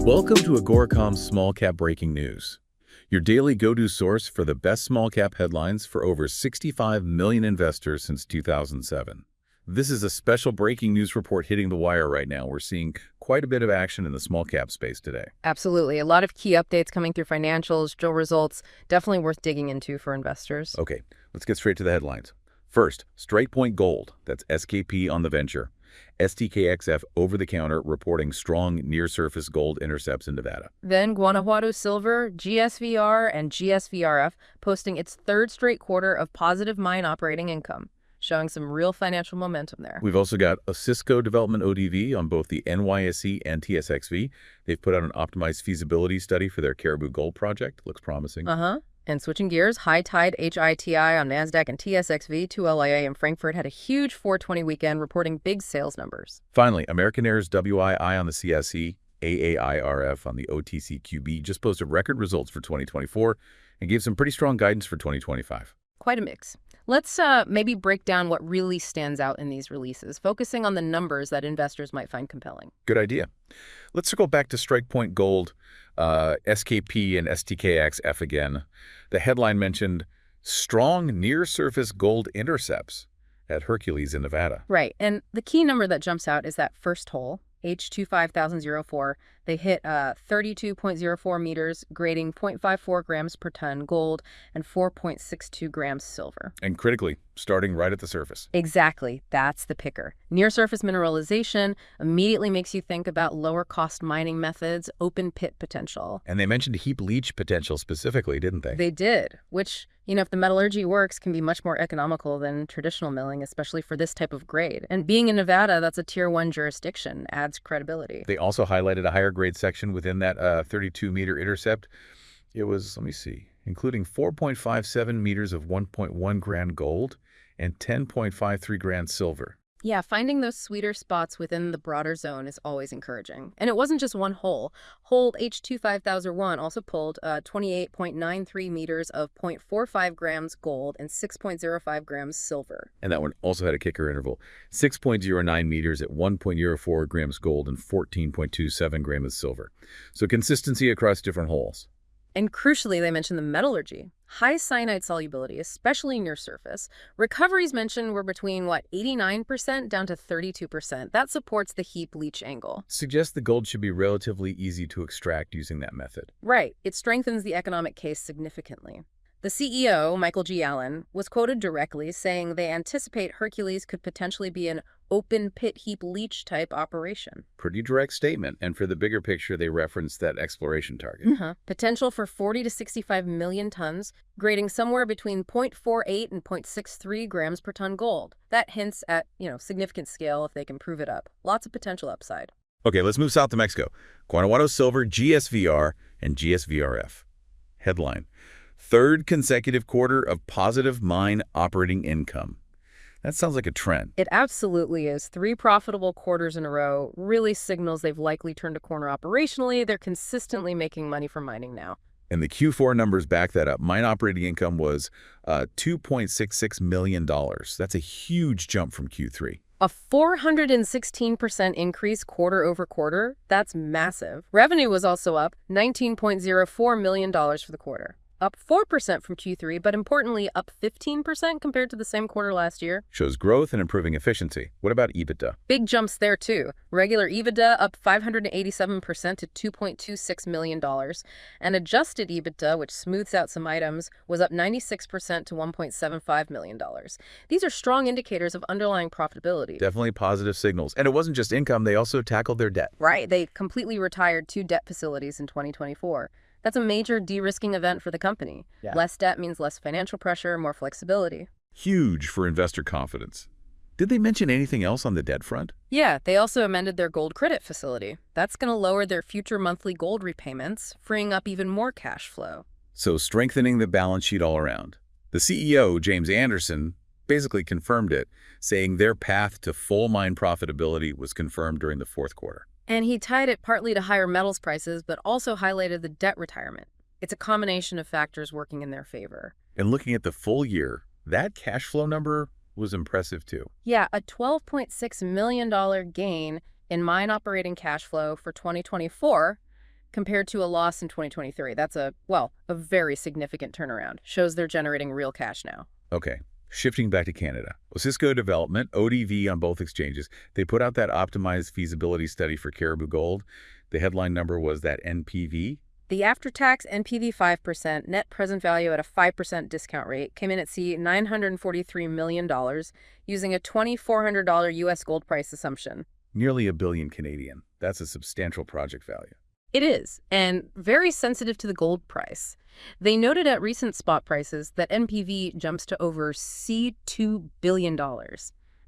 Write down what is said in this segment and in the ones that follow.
Welcome to Agoracom's Small Cap Breaking News, your daily go-to source for the best small cap headlines for over 65 million investors since 2007. This is a special breaking news report hitting the wire right now. We're seeing quite a bit of action in the small cap space today. Absolutely. A lot of key updates coming through financials, drill results, definitely worth digging into for investors. Okay, let's get straight to the headlines. First, StrikePoint Gold, that's SKP on the venture. STKXF over-the-counter reporting strong near-surface gold intercepts in Nevada. Then Guanajuato Silver, GSVR, and GSVRF posting its third straight quarter of positive mine operating income, showing some real financial momentum there. We've also got a Cisco development ODV on both the NYSE and TSXV. They've put out an optimized feasibility study for their Caribou Gold project. Looks promising. And switching gears, High Tide HITI on NASDAQ and TSXV, 2LIA in Frankfurt, had a huge 420 weekend reporting big sales numbers. Finally, American Air's WII on the CSE, AAIRF on the OTCQB just posted record results for 2024 and gave some pretty strong guidance for 2025. Quite a mix. Let's maybe break down what really stands out in these releases, focusing on the numbers that investors might find compelling. Good idea. Let's circle back to StrikePoint Gold, SKP, and STKXF again. The headline mentioned strong near-surface gold intercepts at Hercules in Nevada. Right, and the key number that jumps out is that first hole, H25004. They hit 32.04 meters, grading 0.54 grams per ton gold and 4.62 grams silver. And critically, starting right at the surface. Exactly, that's the picker. Near-surface mineralization immediately makes you think about lower-cost mining methods, open pit potential. And they mentioned heap-leach potential specifically, didn't they? They did, which, if the metallurgy works, can be much more economical than traditional milling, especially for this type of grade. And being in Nevada, that's a Tier 1 jurisdiction, adds credibility. They also highlighted a higher grade section within that 32-meter intercept. It was, let me see, including 4.57 meters of 1.1 grand gold and 10.53 grand silver. Yeah, finding those sweeter spots within the broader zone is always encouraging. And it wasn't just one hole. Hole H25001 also pulled 28.93 meters of 0.45 grams gold and 6.05 grams silver. And that one also had a kicker interval, 6.09 meters at 1.04 grams gold and 14.27 grams silver. So consistency across different holes. And crucially, they mentioned the metallurgy. High cyanide solubility, especially near surface. Recoveries mentioned were between, 89% down to 32%. That supports the heap leach angle. Suggests the gold should be relatively easy to extract using that method. Right. It strengthens the economic case significantly. The CEO, Michael G. Allen, was quoted directly saying they anticipate Hercules could potentially be an open pit heap leach type operation. Pretty direct statement. And for the bigger picture, they referenced that exploration target. Potential for 40 to 65 million tons, grading somewhere between 0.48 and 0.63 grams per ton gold. That hints at, significant scale if they can prove it up. Lots of potential upside. Okay, let's move south to Mexico. Guanajuato Silver, GSVR, and GSVRF. Headline: third consecutive quarter of positive mine operating income. That sounds like a trend. It absolutely is. 3 profitable quarters in a row really signals they've likely turned a corner operationally. They're consistently making money from mining now. And the Q4 numbers back that up. Mine operating income was $2.66 million. That's a huge jump from Q3. A 416% increase quarter over quarter. That's massive. Revenue was also up $19.04 million for the quarter. Up 4% from Q3, but importantly, up 15% compared to the same quarter last year. Shows growth and improving efficiency. What about EBITDA? Big jumps there, too. Regular EBITDA up 587% to $2.26 million. And adjusted EBITDA, which smooths out some items, was up 96% to $1.75 million. These are strong indicators of underlying profitability. Definitely positive signals. And it wasn't just income, they also tackled their debt. Right. They completely retired 2 debt facilities in 2024. That's a major de-risking event for the company. Yeah. Less debt means less financial pressure, more flexibility. Huge for investor confidence. Did they mention anything else on the debt front? Yeah, they also amended their gold credit facility. That's going to lower their future monthly gold repayments, freeing up even more cash flow. So strengthening the balance sheet all around. The CEO, James Anderson, basically confirmed it, saying their path to full mine profitability was confirmed during the fourth quarter. And he tied it partly to higher metals prices, but also highlighted the debt retirement. It's a combination of factors working in their favor. And looking at the full year, that cash flow number was impressive too. Yeah, a $12.6 million gain in mine operating cash flow for 2024 compared to a loss in 2023. That's a very significant turnaround. Shows they're generating real cash now. Okay, shifting back to Canada. Cisco Development, ODV on both exchanges, they put out that optimized feasibility study for Caribou Gold. The headline number was that NPV. The after-tax NPV 5%, net present value at a 5% discount rate, came in at $943 million, using a $2,400 U.S. gold price assumption. Nearly $1 billion Canadian. That's a substantial project value. It is, and very sensitive to the gold price. They noted at recent spot prices that NPV jumps to over $2 billion.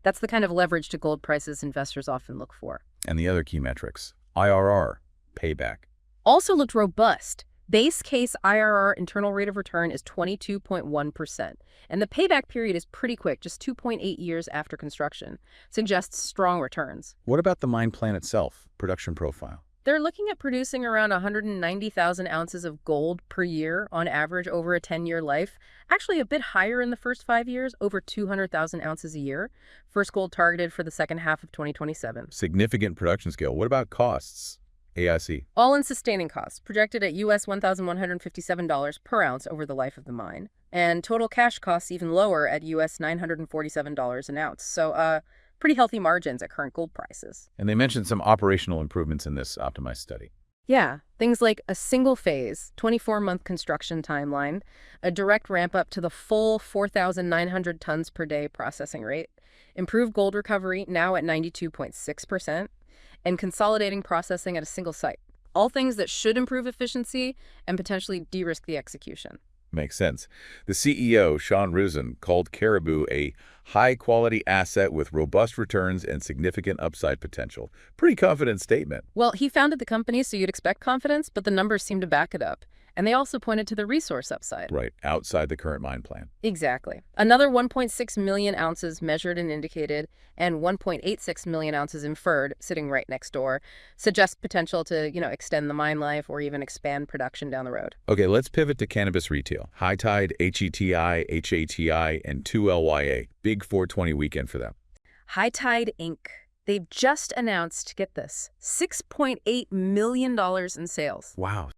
That's the kind of leverage to gold prices investors often look for. And the other key metrics, IRR, payback. Also looked robust. Base case IRR internal rate of return is 22.1%, and the payback period is pretty quick, just 2.8 years after construction. Suggests strong returns. What about the mine plan itself, production profile? They're looking at producing around 190,000 ounces of gold per year on average over a 10-year life. Actually a bit higher in the first 5 years, over 200,000 ounces a year. First gold targeted for the second half of 2027. Significant production scale. What about costs? AIC. All-in sustaining costs, projected at US $1,157 per ounce over the life of the mine. And total cash costs even lower at US $947 an ounce. So, pretty healthy margins at current gold prices. And they mentioned some operational improvements in this optimized study. Yeah, things like a single-phase, 24-month construction timeline, a direct ramp-up to the full 4,900 tons per day processing rate, improved gold recovery now at 92.6%, and consolidating processing at a single site. All things that should improve efficiency and potentially de-risk the execution. Makes sense. The CEO, Sean Ruzin, called Caribou a high-quality asset with robust returns and significant upside potential. Pretty confident statement. Well, he founded the company, so you'd expect confidence, but the numbers seem to back it up. And they also pointed to the resource upside. Right, outside the current mine plan. Exactly. Another 1.6 million ounces measured and indicated, and 1.86 million ounces inferred, sitting right next door, suggests potential to, extend the mine life or even expand production down the road. Okay, let's pivot to cannabis retail. High Tide, HETI, HATI, and 2LYA. Big 420 weekend for them. High Tide Inc. They've just announced, get this, $6.8 million in sales. Wow.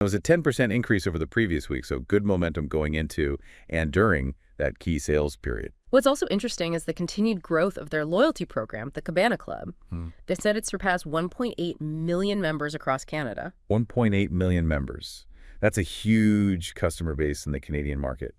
It was a 10% increase over the previous week, so good momentum going into and during that key sales period. What's also interesting is the continued growth of their loyalty program, the Cabana Club. They said it surpassed 1.8 million members across Canada. 1.8 million members. That's a huge customer base in the Canadian market.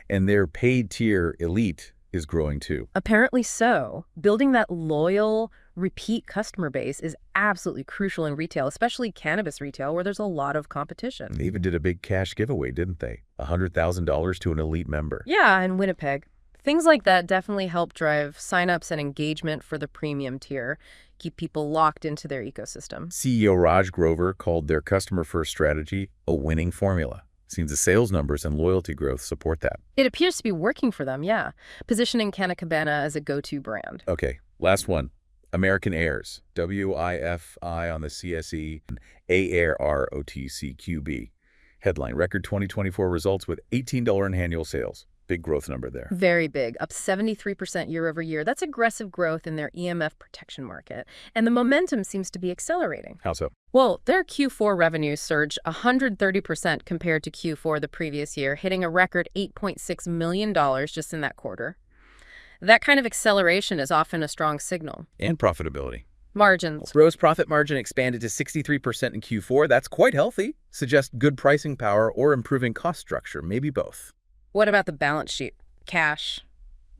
And their paid tier, Elite, is growing too. Apparently so. Building that loyal, repeat customer base is absolutely crucial in retail, especially cannabis retail, where there's a lot of competition. They even did a big cash giveaway, didn't they? $100,000 to an Elite member. Yeah, in Winnipeg. Things like that definitely help drive signups and engagement for the premium tier, keep people locked into their ecosystem. CEO Raj Grover called their customer-first strategy a winning formula. Seems the sales numbers and loyalty growth support that. It appears to be working for them, yeah. Positioning Canna Cabana as a go-to brand. Okay, last one. American Airs, WIFI on the CSE, and AAR OTCQB. Headline, record 2024 results with $18 in annual sales. Big growth number there. Very big, up 73% year over year. That's aggressive growth in their EMF protection market. And the momentum seems to be accelerating. How so? Well, their Q4 revenues surged 130% compared to Q4 the previous year, hitting a record $8.6 million just in that quarter. That kind of acceleration is often a strong signal. And profitability. Margins. Gross profit margin expanded to 63% in Q4. That's quite healthy. Suggests good pricing power or improving cost structure, maybe both. What about the balance sheet? Cash,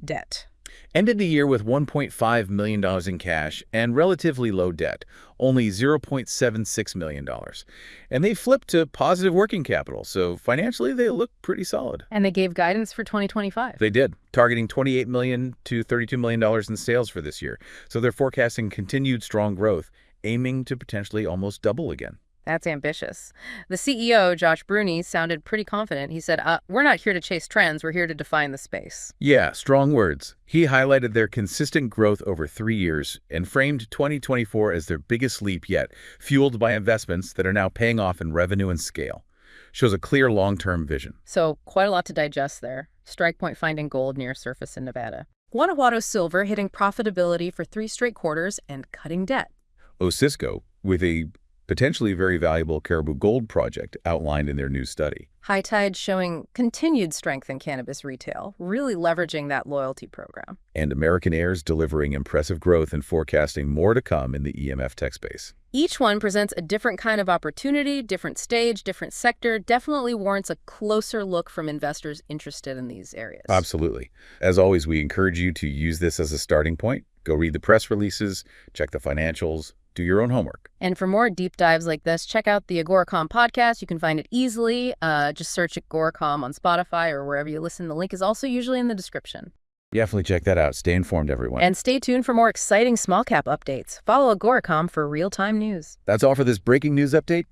debt. Ended the year with $1.5 million in cash and relatively low debt, only $0.76 million. And they flipped to positive working capital, so financially they look pretty solid. And they gave guidance for 2025. They did, targeting $28 million to $32 million in sales for this year. So they're forecasting continued strong growth, aiming to potentially almost double again. That's ambitious. The CEO, Josh Bruni, sounded pretty confident. He said, we're not here to chase trends, we're here to define the space. Yeah, strong words. He highlighted their consistent growth over 3 years and framed 2024 as their biggest leap yet, fueled by investments that are now paying off in revenue and scale. Shows a clear long-term vision. So quite a lot to digest there. StrikePoint finding gold near surface in Nevada. Guanajuato Silver hitting profitability for 3 straight quarters and cutting debt. Cisco, with a potentially very valuable Caribou Gold project outlined in their new study. High Tide showing continued strength in cannabis retail, really leveraging that loyalty program. And American Air's delivering impressive growth and forecasting more to come in the EMF tech space. Each one presents a different kind of opportunity, different stage, different sector, definitely warrants a closer look from investors interested in these areas. Absolutely. As always, we encourage you to use this as a starting point. Go read the press releases, check the financials, do your own homework. And for more deep dives like this, check out the Agoracom podcast. You can find it easily. Just search Agoracom on Spotify or wherever you listen. The link is also usually in the description. Definitely check that out. Stay informed, everyone. And stay tuned for more exciting small cap updates. Follow Agoracom for real-time news. That's all for this breaking news update.